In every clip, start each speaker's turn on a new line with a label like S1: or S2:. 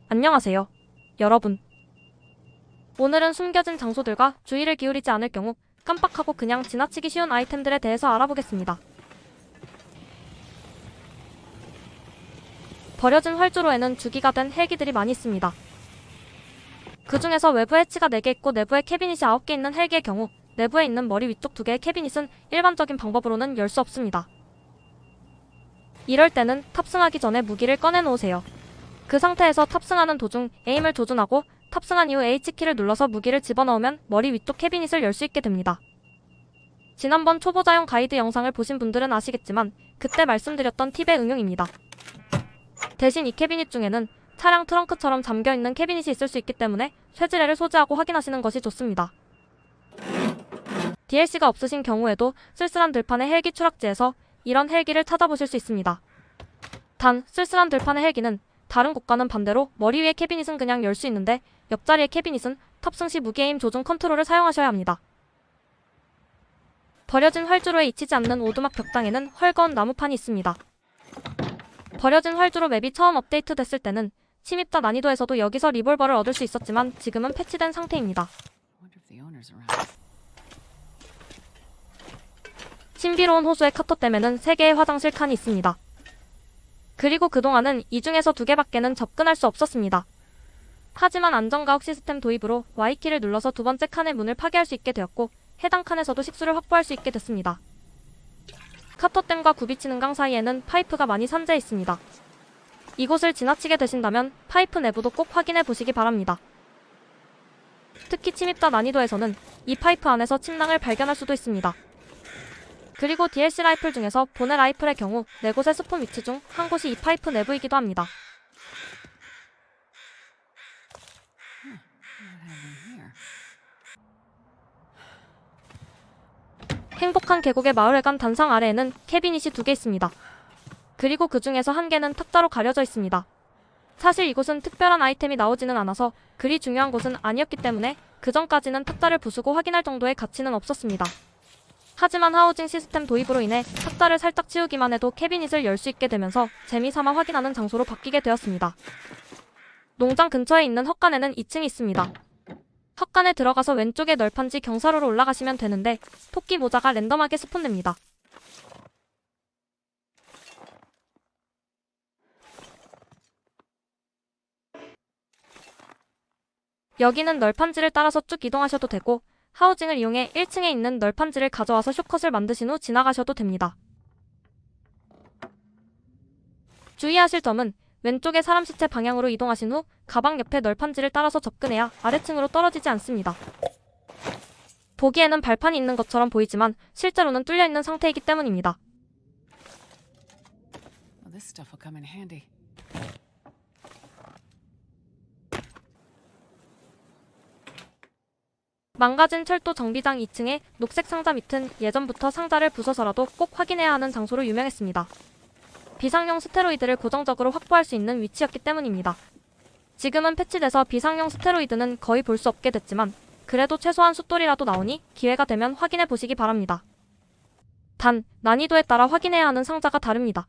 S1: 안녕하세요, 여러분. 오늘은 숨겨진 장소들과 주의를 기울이지 않을 경우 깜빡하고 그냥 지나치기 쉬운 아이템들에 대해서 알아보겠습니다. 버려진 활주로에는 주기가 된 헬기들이 많이 있습니다. 그 중에서 외부 해치가 4개 있고 내부에 캐비닛이 9개 있는 헬기의 경우 내부에 있는 머리 위쪽 2개의 캐비닛은 일반적인 방법으로는 열 수 없습니다. 이럴 때는 탑승하기 전에 무기를 꺼내 놓으세요. 그 상태에서 탑승하는 도중 에임을 조준하고 탑승한 이후 H키를 눌러서 무기를 집어넣으면 머리 위쪽 캐비닛을 열 수 있게 됩니다. 지난번 초보자용 가이드 영상을 보신 분들은 아시겠지만 그때 말씀드렸던 팁의 응용입니다. 대신 이 캐비닛 중에는 차량 트렁크처럼 잠겨있는 캐비닛이 있을 수 있기 때문에 쇠지뢰를 소지하고 확인하시는 것이 좋습니다. DLC가 없으신 경우에도 쓸쓸한 들판의 헬기 추락지에서 이런 헬기를 찾아보실 수 있습니다. 단, 쓸쓸한 들판의 헬기는 다른 곳과는 반대로 머리 위의 캐비닛은 그냥 열 수 있는데 옆자리의 캐비닛은 탑승 시 무기 에임 조준 컨트롤을 사용하셔야 합니다. 버려진 활주로에 잊히지 않는 오두막 벽당에는 헐거운 나무판이 있습니다. 버려진 활주로 맵이 처음 업데이트 됐을 때는 침입자 난이도에서도 여기서 리볼버를 얻을 수 있었지만 지금은 패치된 상태입니다. 신비로운 호수의 카토댐에는 3개의 화장실 칸이 있습니다. 그리고 그동안은 이 중에서 2개밖에는 접근할 수 없었습니다. 하지만 안전가옥 시스템 도입으로 Y키를 눌러서 2번째 칸의 문을 파괴할 수 있게 되었고 해당 칸에서도 식수를 확보할 수 있게 됐습니다. 카토댐과 굽이치는 강 사이에는 파이프가 많이 산재해 있습니다. 이곳을 지나치게 되신다면 파이프 내부도 꼭 확인해 보시기 바랍니다. 특히 침입자 난이도에서는 이 파이프 안에서 침낭을 발견할 수도 있습니다. 그리고 DLC 라이플 중에서 보네 라이플의 경우 4곳의 스폰 위치 중 한 곳이 이 파이프 내부이기도 합니다. 행복한 계곡의 마을회관 단상 아래에는 캐비닛이 2개 있습니다. 그리고 그 중에서 1개는 탁자로 가려져 있습니다. 사실 이곳은 특별한 아이템이 나오지는 않아서 그리 중요한 곳은 아니었기 때문에 그 전까지는 탁자를 부수고 확인할 정도의 가치는 없었습니다. 하지만 하우징 시스템 도입으로 인해 탁자를 살짝 치우기만 해도 캐비닛을 열 수 있게 되면서 재미삼아 확인하는 장소로 바뀌게 되었습니다. 농장 근처에 있는 헛간에는 2층이 있습니다. 헛간에 들어가서 왼쪽에 널판지 경사로로 올라가시면 되는데 토끼 모자가 랜덤하게 스폰됩니다. 여기는 널판지를 따라서 쭉 이동하셔도 되고 하우징을 이용해 1층에 있는 널판지를 가져와서 쇼컷을 만드신 후 지나가셔도 됩니다. 주의하실 점은 왼쪽의 사람 시체 방향으로 이동하신 후 가방 옆에 널판지를 따라서 접근해야 아래층으로 떨어지지 않습니다. 보기에는 발판이 있는 것처럼 보이지만 실제로는 뚫려있는 상태이기 때문입니다. 망가진 철도 정비장 2층에 녹색 상자 밑은 예전부터 상자를 부숴서라도 꼭 확인해야 하는 장소로 유명했습니다. 비상용 스테로이드를 고정적으로 확보할 수 있는 위치였기 때문입니다. 지금은 패치돼서 비상용 스테로이드는 거의 볼 수 없게 됐지만 그래도 최소한 숫돌이라도 나오니 기회가 되면 확인해 보시기 바랍니다. 단, 난이도에 따라 확인해야 하는 상자가 다릅니다.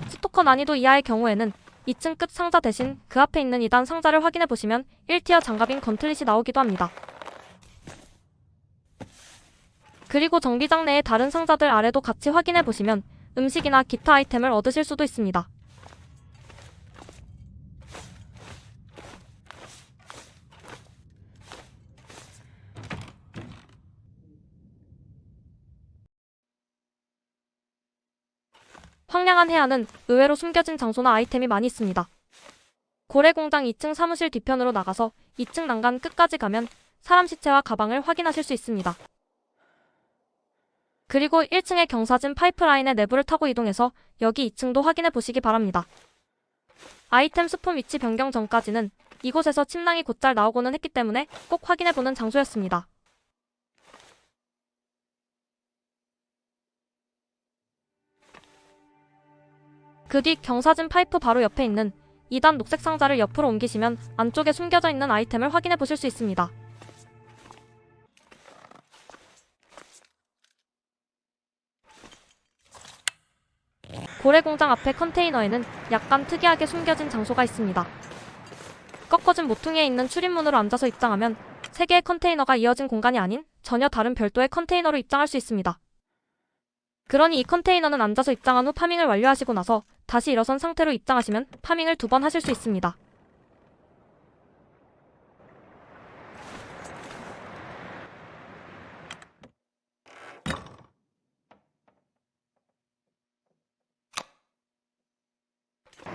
S1: 스토커 난이도 이하의 경우에는 2층 끝 상자 대신 그 앞에 있는 2단 상자를 확인해 보시면 1티어 장갑인 건틀릿이 나오기도 합니다. 그리고 정비장 내의 다른 상자들 아래도 같이 확인해 보시면 음식이나 기타 아이템을 얻으실 수도 있습니다. 황량한 해안은 의외로 숨겨진 장소나 아이템이 많이 있습니다. 고래공장 2층 사무실 뒤편으로 나가서 2층 난간 끝까지 가면 사람 시체와 가방을 확인하실 수 있습니다. 그리고 1층의 경사진 파이프라인의 내부를 타고 이동해서 여기 2층도 확인해 보시기 바랍니다. 아이템 스폰 위치 변경 전까지는 이곳에서 침낭이 곧잘 나오고는 했기 때문에 꼭 확인해보는 장소였습니다. 그 뒤 경사진 파이프 바로 옆에 있는 2단 녹색 상자를 옆으로 옮기시면 안쪽에 숨겨져 있는 아이템을 확인해 보실 수 있습니다. 고래공장 앞에 컨테이너에는 약간 특이하게 숨겨진 장소가 있습니다. 꺾어진 모퉁이에 있는 출입문으로 앉아서 입장하면 3개의 컨테이너가 이어진 공간이 아닌 전혀 다른 별도의 컨테이너로 입장할 수 있습니다. 그러니 이 컨테이너는 앉아서 입장한 후 파밍을 완료하시고 나서 다시 일어선 상태로 입장하시면 파밍을 2번 하실 수 있습니다.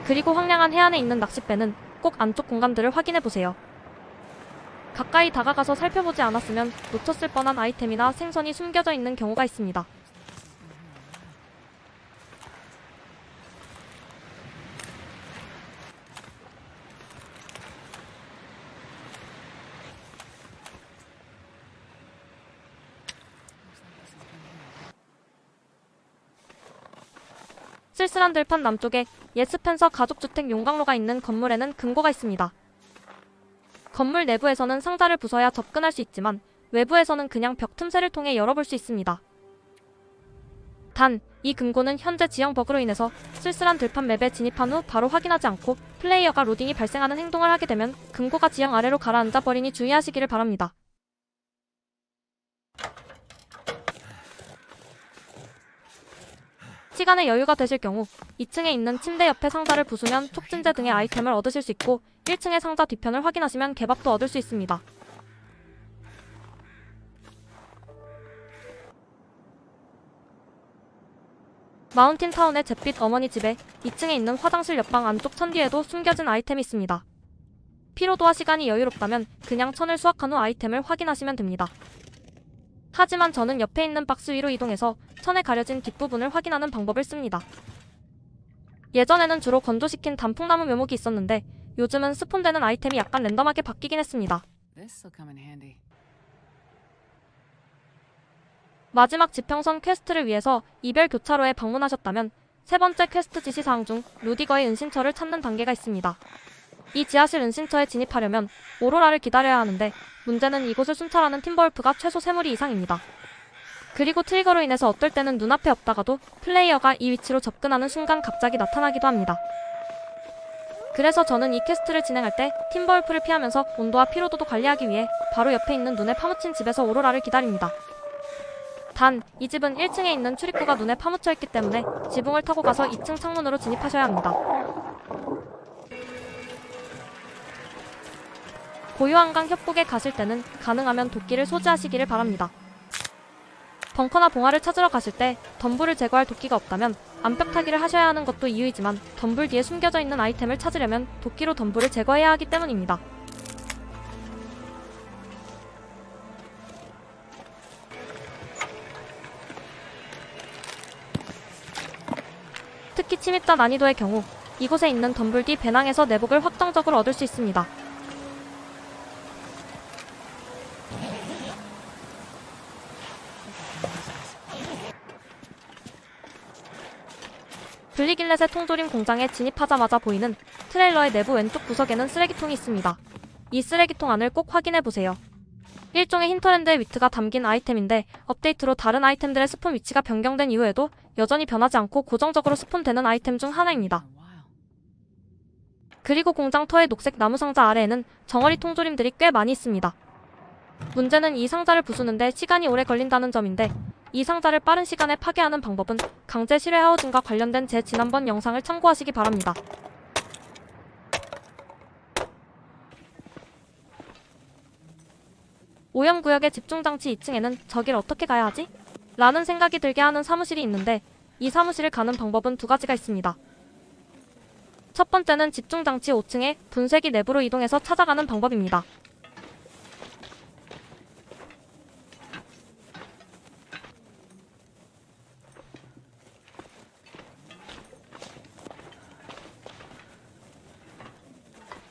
S1: 그리고 황량한 해안에 있는 낚싯배는 꼭 안쪽 공간들을 확인해보세요. 가까이 다가가서 살펴보지 않았으면 놓쳤을 뻔한 아이템이나 생선이 숨겨져 있는 경우가 있습니다. 쓸쓸한 들판 남쪽에 옛 스펜서 가족주택 용광로가 있는 건물에는 금고가 있습니다. 건물 내부에서는 상자를 부숴야 접근할 수 있지만 외부에서는 그냥 벽 틈새를 통해 열어볼 수 있습니다. 단, 이 금고는 현재 지형 버그로 인해서 쓸쓸한 들판 맵에 진입한 후 바로 확인하지 않고 플레이어가 로딩이 발생하는 행동을 하게 되면 금고가 지형 아래로 가라앉아 버리니 주의하시기를 바랍니다. 시간에 여유가 되실 경우 2층에 있는 침대 옆에 상자를 부수면 촉진제 등의 아이템을 얻으실 수 있고 1층의 상자 뒤편을 확인하시면 개밥도 얻을 수 있습니다. 마운틴타운의 잿빛 어머니 집에 2층에 있는 화장실 옆방 안쪽 천 뒤에도 숨겨진 아이템이 있습니다. 피로도와 시간이 여유롭다면 그냥 천을 수확한 후 아이템을 확인하시면 됩니다. 하지만 저는 옆에 있는 박스 위로 이동해서 천에 가려진 뒷부분을 확인하는 방법을 씁니다. 예전에는 주로 건조시킨 단풍나무 묘목이 있었는데 요즘은 스폰되는 아이템이 약간 랜덤하게 바뀌긴 했습니다. 마지막 지평선 퀘스트를 위해서 이별 교차로에 방문하셨다면 3번째 퀘스트 지시사항 중 루디거의 은신처를 찾는 단계가 있습니다. 이 지하실 은신처에 진입하려면 오로라를 기다려야 하는데 문제는 이곳을 순찰하는 팀버울프가 최소 3무리 이상입니다. 그리고 트리거로 인해서 어떨 때는 눈앞에 없다가도 플레이어가 이 위치로 접근하는 순간 갑자기 나타나기도 합니다. 그래서 저는 이 퀘스트를 진행할 때 팀버울프를 피하면서 온도와 피로도도 관리하기 위해 바로 옆에 있는 눈에 파묻힌 집에서 오로라를 기다립니다. 단, 이 집은 1층에 있는 출입구가 눈에 파묻혀 있기 때문에 지붕을 타고 가서 2층 창문으로 진입하셔야 합니다. 고요한강 협곡에 가실 때는 가능하면 도끼를 소지하시기를 바랍니다. 벙커나 봉화를 찾으러 가실 때 덤불을 제거할 도끼가 없다면 암벽 타기를 하셔야 하는 것도 이유이지만 덤불 뒤에 숨겨져 있는 아이템을 찾으려면 도끼로 덤불을 제거해야 하기 때문입니다. 특히 침입자 난이도의 경우 이곳에 있는 덤불 뒤 배낭에서 내복을 확정적으로 얻을 수 있습니다. 블리길렛의 통조림 공장에 진입하자마자 보이는 트레일러의 내부 왼쪽 구석에는 쓰레기통이 있습니다. 이 쓰레기통 안을 꼭 확인해보세요. 일종의 힌터랜드의 위트가 담긴 아이템인데 업데이트로 다른 아이템들의 스폰 위치가 변경된 이후에도 여전히 변하지 않고 고정적으로 스폰되는 아이템 중 하나입니다. 그리고 공장 터의 녹색 나무 상자 아래에는 정어리 통조림들이 꽤 많이 있습니다. 문제는 이 상자를 부수는데 시간이 오래 걸린다는 점인데 이 상자를 빠른 시간에 파괴하는 방법은 강제 실외 하우징과 관련된 제 지난번 영상을 참고하시기 바랍니다. 오염구역의 집중장치 2층에는 저길 어떻게 가야 하지? 라는 생각이 들게 하는 사무실이 있는데 이 사무실을 가는 방법은 2가지가 있습니다. 첫 번째는 집중장치 5층에 분쇄기 내부로 이동해서 찾아가는 방법입니다.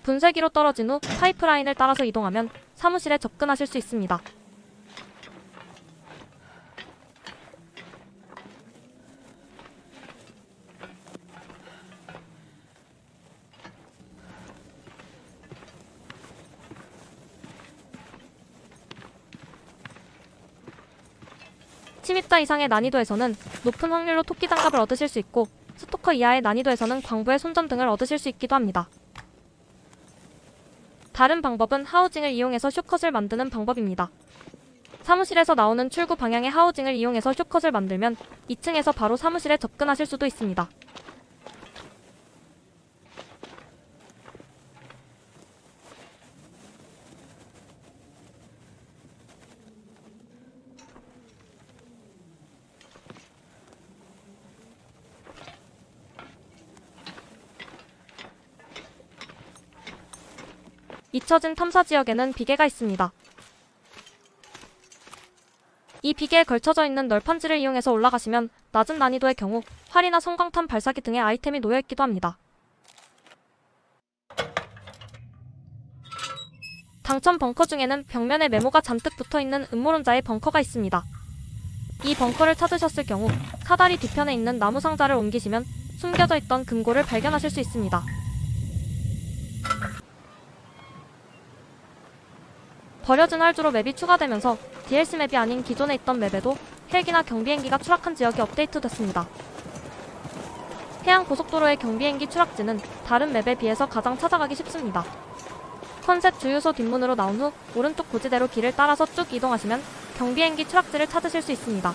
S1: 분쇄기로 떨어진 후 파이프라인을 따라서 이동하면 사무실에 접근하실 수 있습니다. 침입자 이상의 난이도에서는 높은 확률로 토끼 장갑을 얻으실 수 있고 스토커 이하의 난이도에서는 광부의 손전 등을 얻으실 수 있기도 합니다. 다른 방법은 하우징을 이용해서 쇼컷을 만드는 방법입니다. 사무실에서 나오는 출구 방향의 하우징을 이용해서 쇼컷을 만들면 2층에서 바로 사무실에 접근하실 수도 있습니다. 잊혀진 탐사 지역에는 비계가 있습니다. 이 비계에 걸쳐져 있는 널판지를 이용해서 올라가시면 낮은 난이도의 경우 활이나 성광탄 발사기 등의 아이템이 놓여있기도 합니다. 당첨 벙커 중에는 벽면에 메모가 잔뜩 붙어있는 음모론자의 벙커가 있습니다. 이 벙커를 찾으셨을 경우 사다리 뒤편에 있는 나무 상자를 옮기시면 숨겨져 있던 금고를 발견하실 수 있습니다. 버려진 활주로 맵이 추가되면서 DLC 맵이 아닌 기존에 있던 맵에도 헬기나 경비행기가 추락한 지역이 업데이트됐습니다. 해안고속도로의 경비행기 추락지는 다른 맵에 비해서 가장 찾아가기 쉽습니다. 컨셉 주유소 뒷문으로 나온 후 오른쪽 고지대로 길을 따라서 쭉 이동하시면 경비행기 추락지를 찾으실 수 있습니다.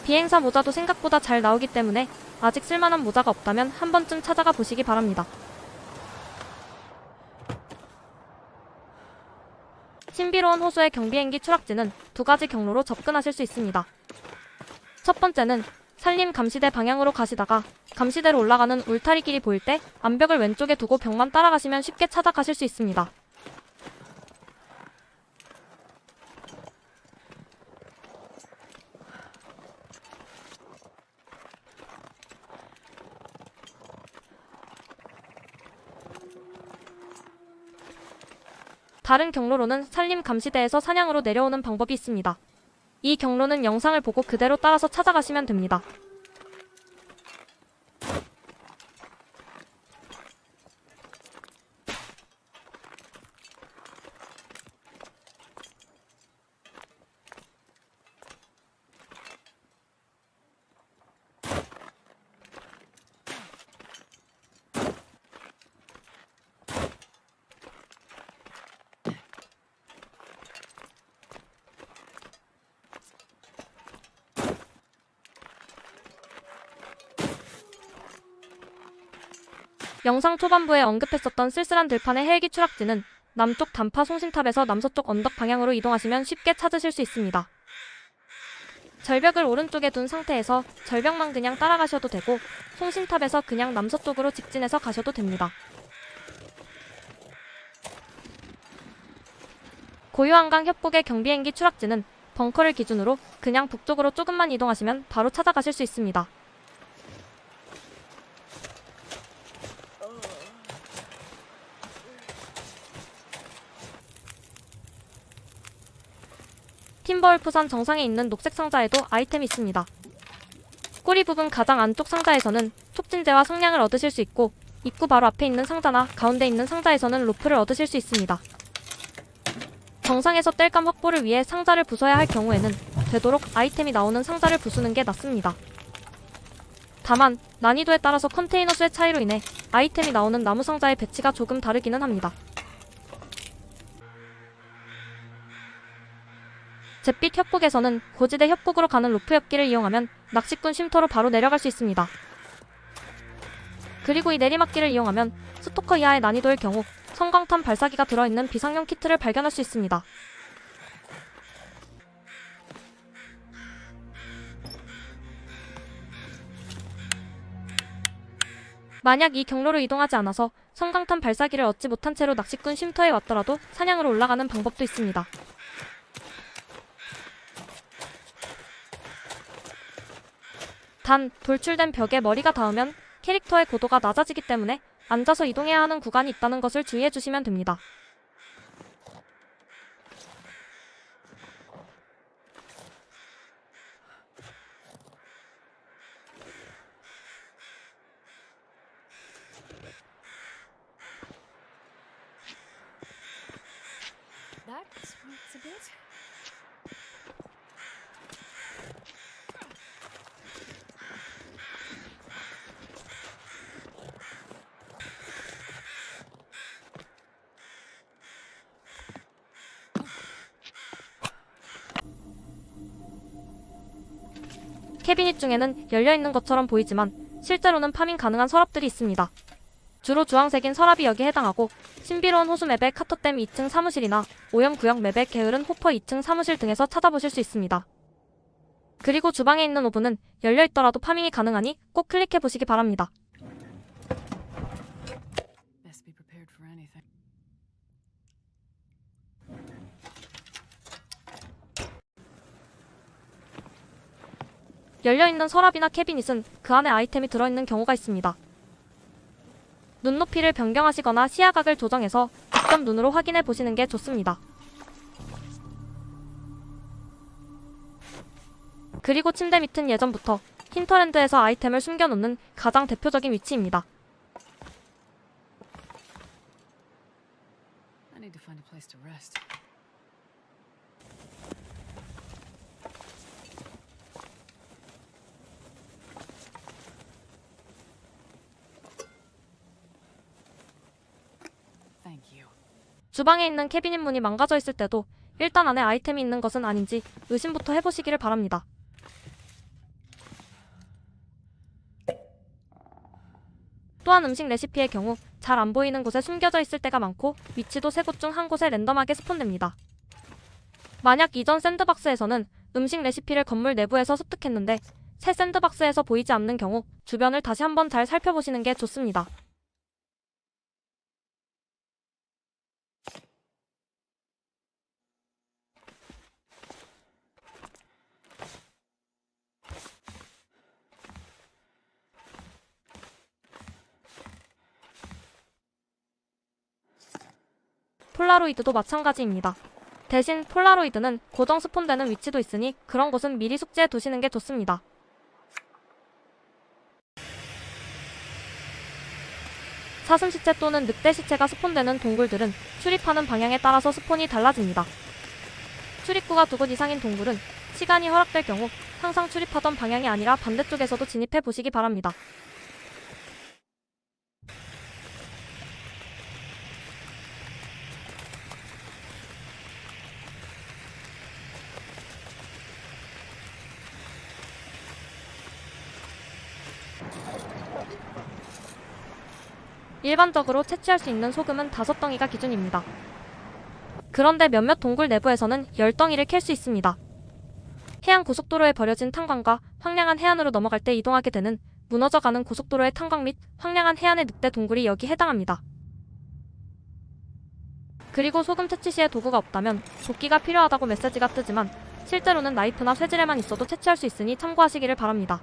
S1: 비행사 모자도 생각보다 잘 나오기 때문에 아직 쓸만한 모자가 없다면 한 번쯤 찾아가 보시기 바랍니다. 신비로운 호수의 경비행기 추락지는 두 가지 경로로 접근하실 수 있습니다. 첫 번째는 산림 감시대 방향으로 가시다가 감시대로 올라가는 울타리 길이 보일 때 암벽을 왼쪽에 두고 벽만 따라가시면 쉽게 찾아가실 수 있습니다. 다른 경로로는 산림 감시대에서 사냥으로 내려오는 방법이 있습니다. 이 경로는 영상을 보고 그대로 따라서 찾아가시면 됩니다. 영상 초반부에 언급했었던 쓸쓸한 들판의 헬기 추락지는 남쪽 단파 송신탑에서 남서쪽 언덕 방향으로 이동하시면 쉽게 찾으실 수 있습니다. 절벽을 오른쪽에 둔 상태에서 절벽만 그냥 따라가셔도 되고 송신탑에서 그냥 남서쪽으로 직진해서 가셔도 됩니다. 고유한강 협곡의 경비행기 추락지는 벙커를 기준으로 그냥 북쪽으로 조금만 이동하시면 바로 찾아가실 수 있습니다. 팀버울프산 정상에 있는 녹색 상자에도 아이템이 있습니다. 꼬리 부분 가장 안쪽 상자에서는 촉진제와 성냥을 얻으실 수 있고 입구 바로 앞에 있는 상자나 가운데 있는 상자에서는 로프를 얻으실 수 있습니다. 정상에서 땔감 확보를 위해 상자를 부숴야 할 경우에는 되도록 아이템이 나오는 상자를 부수는 게 낫습니다. 다만 난이도에 따라서 컨테이너 수의 차이로 인해 아이템이 나오는 나무 상자의 배치가 조금 다르기는 합니다. 잿빛 협곡에서는 고지대 협곡으로 가는 로프 옆길을 이용하면 낚시꾼 쉼터로 바로 내려갈 수 있습니다. 그리고 이 내리막길을 이용하면 스토커 이하의 난이도일 경우 성광탄 발사기가 들어있는 비상용 키트를 발견할 수 있습니다. 만약 이 경로로 이동하지 않아서 성광탄 발사기를 얻지 못한 채로 낚시꾼 쉼터에 왔더라도 사냥으로 올라가는 방법도 있습니다. 단, 돌출된 벽에 머리가 닿으면 캐릭터의 고도가 낮아지기 때문에 앉아서 이동해야 하는 구간이 있다는 것을 주의해 주시면 됩니다.
S2: That smarts a bit.
S1: 캐비닛 중에는 열려있는 것처럼 보이지만 실제로는 파밍 가능한 서랍들이 있습니다. 주로 주황색인 서랍이 여기에 해당하고 신비로운 호수 맵의 카터댐 2층 사무실이나 오염구역 맵의 게으른 호퍼 2층 사무실 등에서 찾아보실 수 있습니다. 그리고 주방에 있는 오븐은 열려있더라도 파밍이 가능하니 꼭 클릭해보시기 바랍니다.
S3: Best be prepared for anything.
S1: 열려있는 서랍이나 캐비닛은 그 안에 아이템이 들어있는 경우가 있습니다. 눈높이를 변경하시거나 시야각을 조정해서 직접 눈으로 확인해 보시는 게 좋습니다. 그리고 침대 밑은 예전부터 힌터랜드에서 아이템을 숨겨놓는 가장 대표적인 위치입니다.
S3: I need to find a place to rest. Thank you.
S1: 주방에 있는 캐비닛 문이 망가져 있을 때도 일단 안에 아이템이 있는 것은 아닌지 의심부터 해보시기를 바랍니다. 또한 음식 레시피의 경우 잘 안 보이는 곳에 숨겨져 있을 때가 많고 위치도 세 곳 중 한 곳에 랜덤하게 스폰됩니다. 만약 이전 샌드박스에서는 음식 레시피를 건물 내부에서 습득했는데 새 샌드박스에서 보이지 않는 경우 주변을 다시 한번 잘 살펴보시는 게 좋습니다. 폴라로이드도 마찬가지입니다. 대신 폴라로이드는 고정 스폰되는 위치도 있으니 그런 곳은 미리 숙지해 두시는 게 좋습니다. 사슴 시체 또는 늑대 시체가 스폰되는 동굴들은 출입하는 방향에 따라서 스폰이 달라집니다. 출입구가 2곳 이상인 동굴은 시간이 허락될 경우 항상 출입하던 방향이 아니라 반대쪽에서도 진입해 보시기 바랍니다. 일반적으로 채취할 수 있는 소금은 5덩이가 기준입니다. 그런데 몇몇 동굴 내부에서는 10덩이를 캘 수 있습니다. 해안 고속도로에 버려진 탄광과 황량한 해안으로 넘어갈 때 이동하게 되는 무너져가는 고속도로의 탄광 및 황량한 해안의 늑대 동굴이 여기 해당합니다. 그리고 소금 채취 시에 도구가 없다면 도끼가 필요하다고 메시지가 뜨지만 실제로는 나이프나 쇠지레만 있어도 채취할 수 있으니 참고하시기를 바랍니다.